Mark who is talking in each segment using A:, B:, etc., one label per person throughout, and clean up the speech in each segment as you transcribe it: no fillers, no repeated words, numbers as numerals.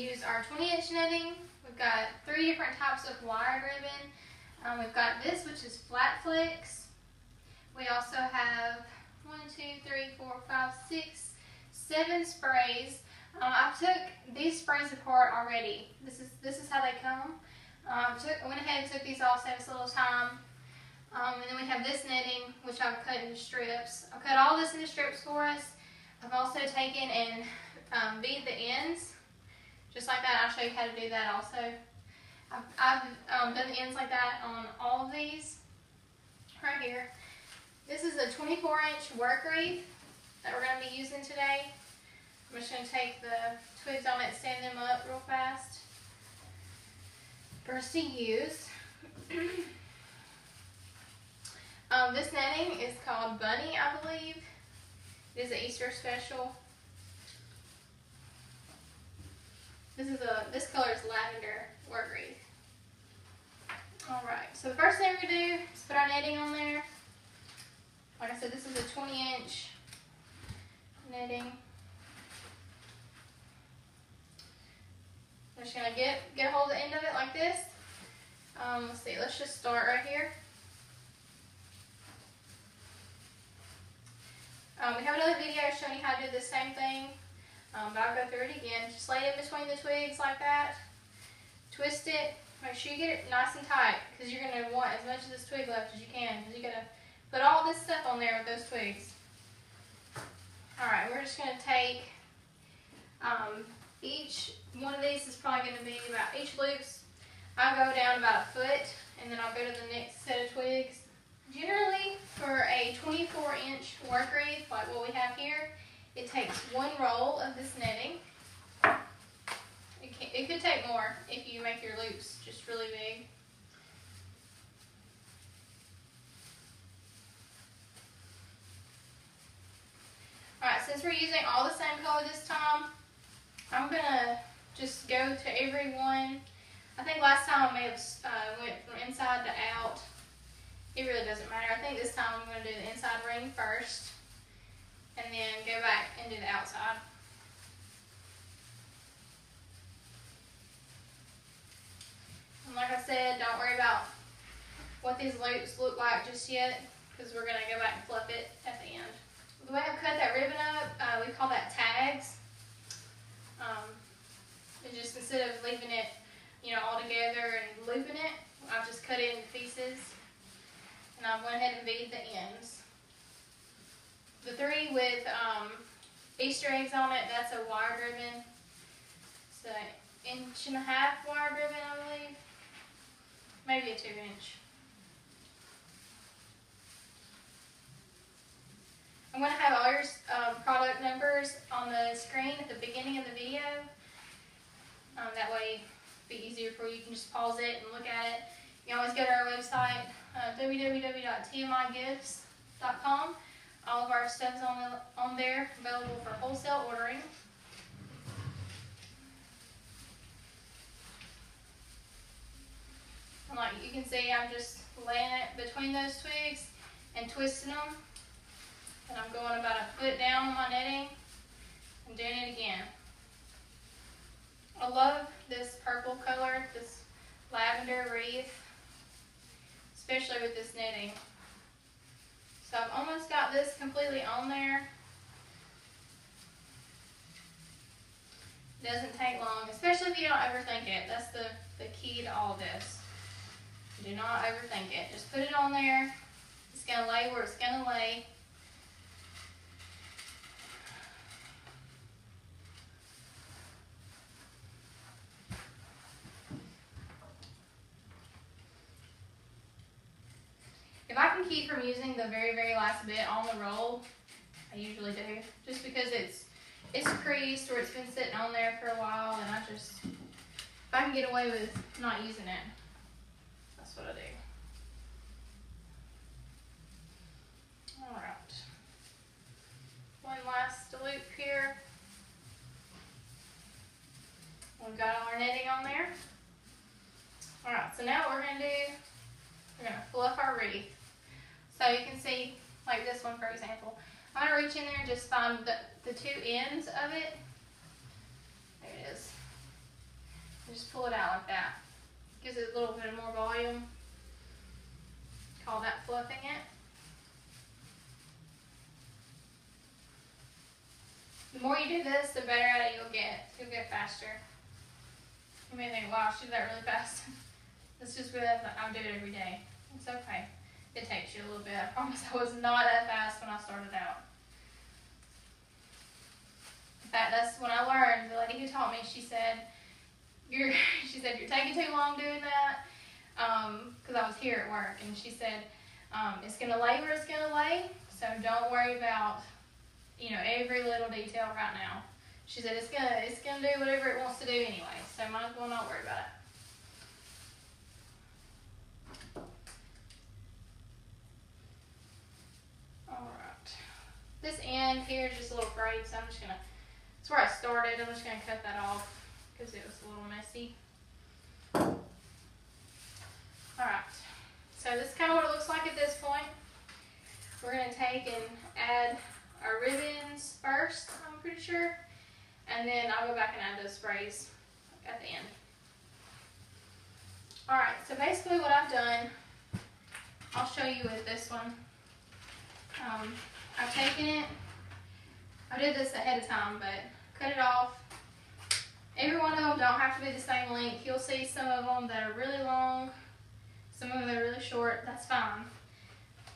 A: use our 20-inch netting. We've got 3 different types of wired ribbon. We've got this, which is flat flex. We also have 1, 2, 3, 4, 5, 6, 7 sprays. I took these sprays apart already. This is how they come. I went ahead and took these off, saved us a little time. And then we have this netting, which I've cut into strips. I've cut all this into strips for us. I've also taken and bead the ends, just like that. I'll show you how to do that also. I've done the ends like that on all of these, right here. This is a 24-inch work wreath that we're going to be using today. I'm just going to take the twigs on it, stand them up real fast for us to use. This netting is called Bunny, I believe. It is an Easter special. This color is lavender work wreath. Alright, so the first thing we're going to do is put our netting on there. Like I said, this is a 20-inch netting. I'm just going to get a hold of the end of it like this. Let's see, let's just start right here. We have another video showing you how to do the same thing, but I'll go through it again. Just lay it in between the twigs like that. Twist it. Make sure you get it nice and tight, because you're going to want as much of this twig left as you can, because you're going to put all this stuff on there with those twigs. Alright, we're just going to take each one of these is probably going to be about, each loops, I'll go down about 1 foot, and then I'll go to the next set of twigs. Generally, for a 24-inch work wreath, like what we have here, it takes 1 roll of this netting. It could take more if you make your loops just really big. Alright, since we're using all the same color this time, I'm going to just go to every one. I think last time I may have went from inside to out. It really doesn't matter. I think this time I'm going to do the inside ring first, and then go back and do the outside. And like I said, don't worry about what these loops look like just yet, because we're going to go back and fluff it at the end. The way I've cut that ribbon up, we call that tags. It's just, instead of leaving it, all together and looping it, I've just cut it into pieces. And I went ahead and bead the ends. The 3 with Easter eggs on it, that's a wired ribbon. It's an 1.5 inch wired ribbon, I believe. Maybe a 2-inch. I'm going to have all your product numbers on the screen at the beginning of the video. That way it'll be easier for you. You can just pause it and look at it. You can always go to our website, www.tmigifts.com. All of our stuff is on there, available for wholesale ordering. And like you can see, I'm just laying it between those twigs and twisting them. And I'm going about 1 foot down on my netting and doing it again. I love this purple color, this lavender wreath, especially with this netting. So I've almost got this completely on there. It doesn't take long, especially if you don't overthink it. That's the key to all this. Do not overthink it. Just put it on there. It's going to lay where it's going to lay. If I can keep from using the very, very last bit on the roll, I usually do, just because it's creased or it's been sitting on there for a while, and if I can get away with not using it, that's what I do. Alright. One last loop here. We've got all our netting on there. Alright, so now what we're going to do, we're going to fluff our wreath. So you can see, like this one for example, I'm going to reach in there and just find the 2 ends of it. There it is. Just pull it out like that. Gives it a little bit more volume. Call that fluffing it. The more you do this, the better at it you'll get. You'll get faster. You may think, wow, she did that really fast. It's just really, I do it every day. It's okay. It takes you a little bit. I promise I was not that fast when I started out. In fact, that's when I learned. The lady who taught me, she said, you're taking too long doing that. Because I was here at work, and she said, it's gonna lay where it's gonna lay, so don't worry about, every little detail right now. She said it's gonna do whatever it wants to do anyway, so might as well not worry about it. Alright. This end here is just a little frayed, so I'm just gonna, that's where I started, I'm just gonna cut that off because it was a little messy. Alright, so this is kind of what it looks like at this point. We're going to take and add our ribbons first, I'm pretty sure, and then I'll go back and add those sprays at the end. Alright, so basically what I've done, I'll show you with this one. I've taken it, I did this ahead of time, but cut it off. Every one of them don't have to be the same length. You'll see some of them that are really long, some of them that are really short. That's fine.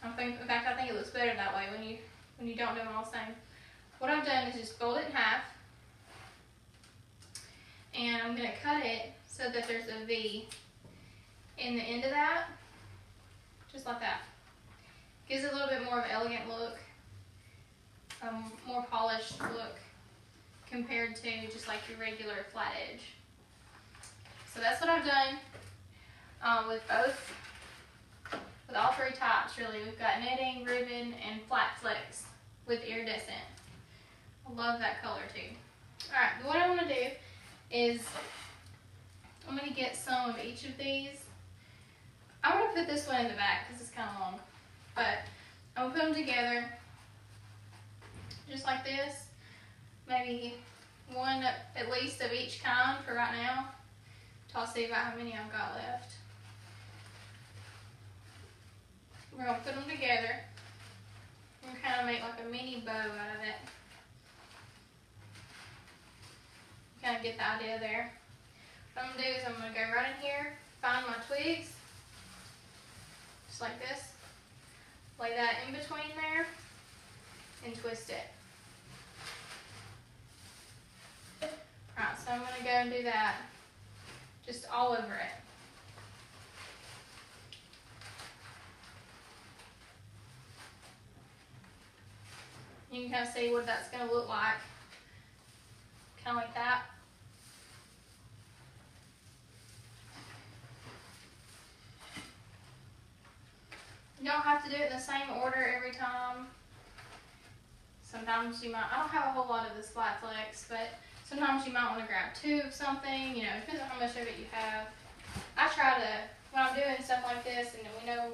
A: In fact, I think it looks better that way when you don't do them all the same. What I've done is just fold it in half, and I'm going to cut it so that there's a V in the end of that, just like that. Gives it a little bit more of an elegant look, more polished look compared to just like your regular flat edge. So that's what I've done with all three types really. We've got netting, ribbon, and flat flex with iridescent. I love that color too. Alright, what I want to do is I'm going to get some of each of these. I'm going to put this one in the back because it's kind of long. But I'm going to put them together just like this. Maybe one at least of each kind for right now. I'll see about how many I've got left. We're going to put them together and kind of make like a mini bow out of it. Kind of get the idea there. What I'm going to do is I'm going to go right in here, find my twigs, just like this. Lay that in between there and twist it. Alright, so I'm going to go and do that just all over it. You can kind of see what that's going to look like. Kind of like that. You don't have to do it in the same order every time. Sometimes you might, I don't have a whole lot of this flat flex, but sometimes you might want to grab two of something, it depends on how much of it you have. I try to, when I'm doing stuff like this, and we know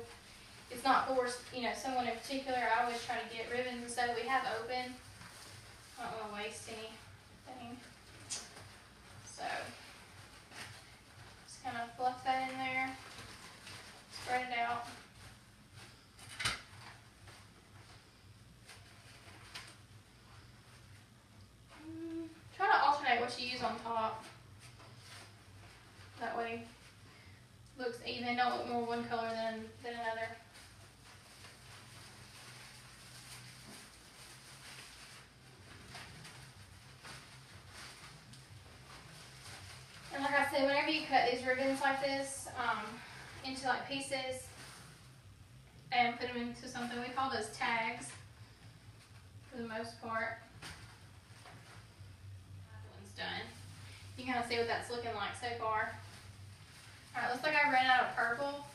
A: it's not for, someone in particular, I always try to get ribbons and stuff we have open. I don't want to waste anything. So, just kind of fluff that in there, spread it out. Try to alternate what you use on top. That way it looks even, don't look more one color than another. And like I said, whenever you cut these ribbons like this into like pieces and put them into something, we call those tags for the most part. Done. You can kind of see what that's looking like so far. Alright, looks like I ran out of purple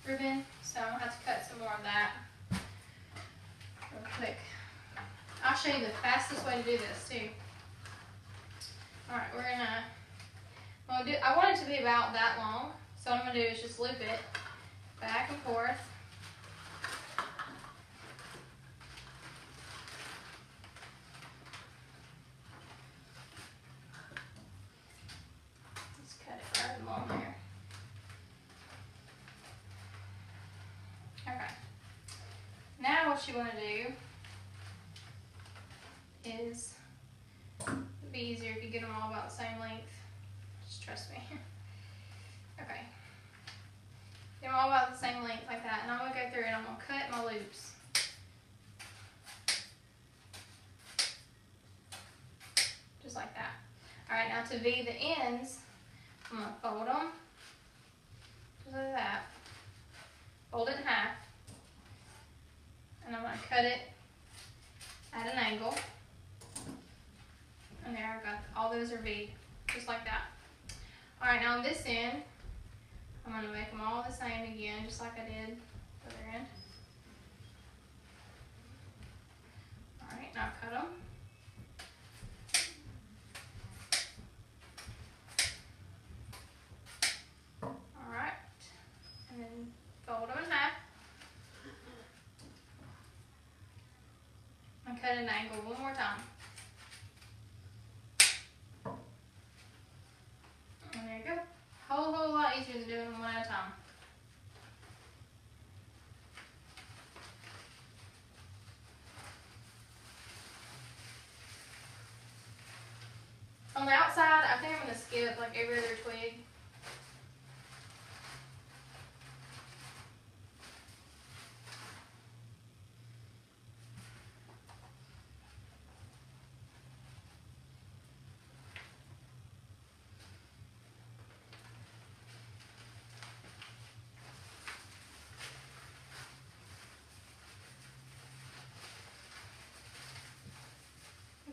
A: ribbon, so I'm going to have to cut some more of that real quick. I'll show you the fastest way to do this too. Alright, I want it to be about that long, so what I'm going to do is just loop it back and forth. what you want to do is, it'd be easier if you get them all about the same length. Just trust me. Okay. Get them all about the same length like that. And I'm going to go through and I'm going to cut my loops. Just like that. Alright, now to V the ends, I'm going to fold them. Just like that. Fold it in half. And I'm going to cut it at an angle. And there I've got, all those are V'd. Just like that. Alright, now on this end, I'm going to make them all the same again, just like I did the other end. Alright, now cut them. Alright, and then fold them in half. And cut an angle one more time. And there you go. Whole lot easier than doing them one at a time. On the outside, I think I'm going to skip like every other twig.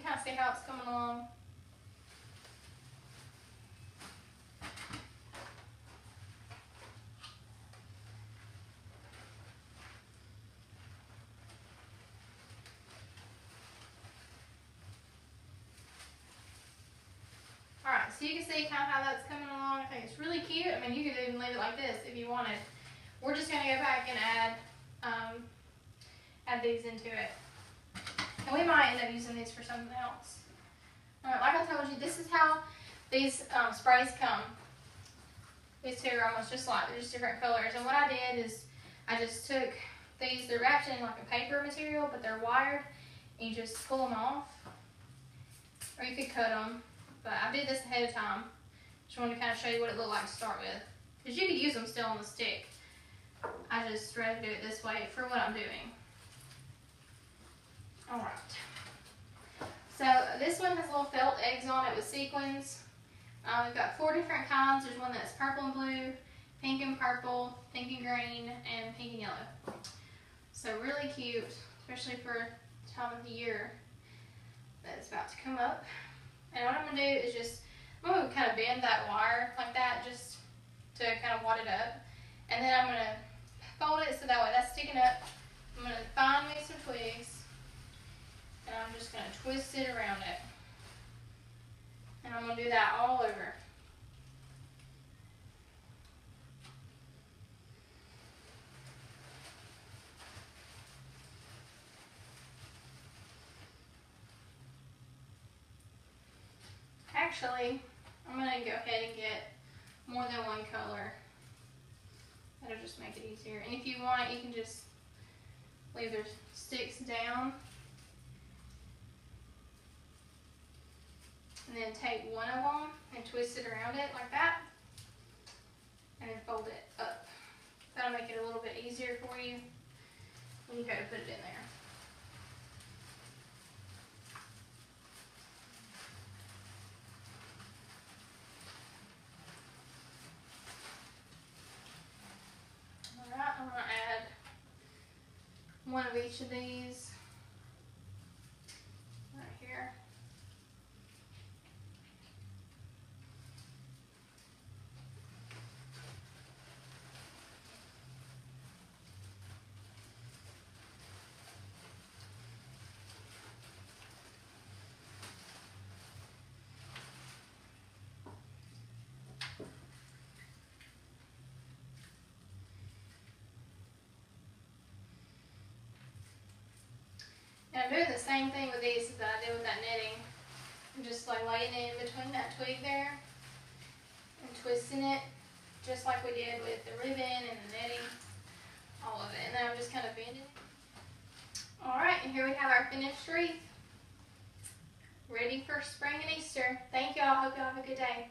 A: Kind of see how it's coming along. Alright, so you can see kind of how that's coming along. I think it's really cute. I mean, you could even leave it like this if you wanted. We're just going to go back and add these into it. And we might end up using these for something else. Alright, like I told you, this is how these sprays come. These two are almost just like, they're just different colors. And what I did is, I just took these, they're wrapped in like a paper material, but they're wired. And you just pull them off. Or you could cut them. But I did this ahead of time. Just wanted to kind of show you what it looked like to start with. Because you could use them still on the stick. I just rather do it this way for what I'm doing. Alright. So this one has little felt eggs on it with sequins. We've got 4 different kinds. There's one that's purple and blue, pink and purple, pink and green, and pink and yellow. So really cute, especially for the time of the year that it's about to come up. And what I'm going to do is just, I'm going to kind of bend that wire like that just to kind of wad it up. And then I'm going to fold it so that way that's sticking up. I'm going to find me some twigs. And I'm just going to twist it around it. And I'm going to do that all over. Actually, I'm going to go ahead and get more than one color. That'll just make it easier. And if you want, you can just leave their sticks down. And then take one of them and twist it around it like that. And then fold it up. That'll make it a little bit easier for you when you go to put it in there. Alright, I'm going to add one of each of these right here. And I'm doing the same thing with these that I did with that knitting. I'm just like laying it in between that twig there and twisting it just like we did with the ribbon and the netting, all of it. And then I'm just kind of bending it. Alright, and here we have our finished wreath. Ready for spring and Easter. Thank y'all. Hope y'all have a good day.